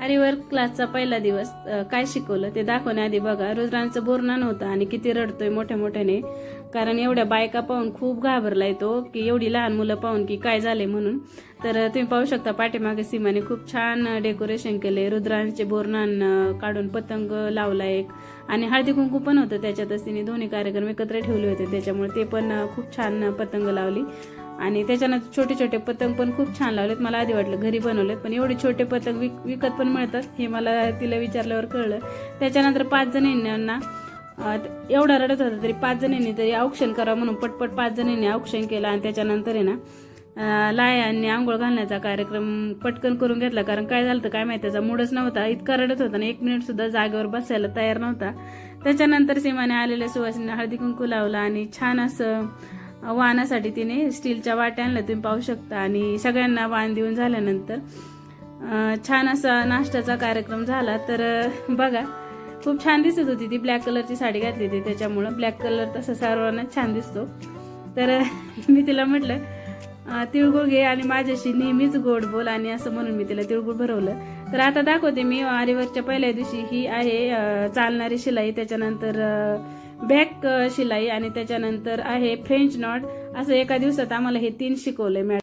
आरीवर्क क्लासचा पहिला दिवस काय शिकवलं ते दाखवण्याआधी बघा, रुद्रांचं बोरना नव्हतं आणि किती रडतोय मोठ्या मोठ्याने, कारण एवढ्या बायका पाहून खूप घाबरलाय तो की एवढी लहान मुलं पाहून की काय झाले म्हणून. तर तुम्ही पाहू शकता पाठीमागे सीमाने खूप छान डेकोरेशन केले, रुद्रांचे बोरनान काढून पतंग लावला एक, आणि हळदी कुंकू पण होतं त्याच्यातच. तिने दोन्ही कार्यक्रम एकत्र ठेवले होते त्याच्यामुळे ते पण खूप छान पतंग लावली. आणि त्याच्यानंतर छोटे छोटे पतंग पण खूप छान लावलेत. मला आधी वाटलं घरी बनवलेत, पण एवढे छोटे पतंग विकत पण मिळतात हे मला तिला विचारल्यावर कळलं. त्याच्यानंतर 5 जणींना एवढा रडत होता तरी 5 जणींनी तरी औक्षण करा म्हणून पटपट 5 जणींनी औक्षण केलं. आणि त्याच्यानंतर आहे ना लायांनी आंघोळ घालण्याचा कार्यक्रम पटकन करून घेतला, कारण काय झालं तर काय माहिती त्याचा मूडच नव्हता, इतका रडत होता ना 1 मिनिट सुद्धा जागेवर बसायला तयार नव्हता. त्याच्यानंतर सीमाने आलेल्या सुवासिनीने हळदी कुंकू लावला आणि छान असं वाहनासाठी तिने स्टीलच्या वाट्या आणल्या, तुम्ही पाहू शकता. आणि सगळ्यांना वाण देऊन झाल्यानंतर छान असा नाश्त्याचा कार्यक्रम झाला. तर बघा खूप छान दिसत होती ती, ब्लॅक कलरची साडी घातली होती त्याच्यामुळं ब्लॅक कलर तसं सर्वांना छान दिसतो. तर मी तिला म्हटलं तिळगुळ घे आणि माझ्याशी नेहमीच गोड बोल, आणि असं म्हणून मी तिला तिळगुळ भरवलं. तर आता दाखवते मी आरीवर्कच्या पहिल्या दिवशी. ही आहे चालणारी शिलाई, त्याच्यानंतर बॅक शिलाई, आणि त्याच्यानंतर आहे फ्रेंच नॉट. असं एका दिवसात आम्हाला हे 3 शिकवले मॅडम.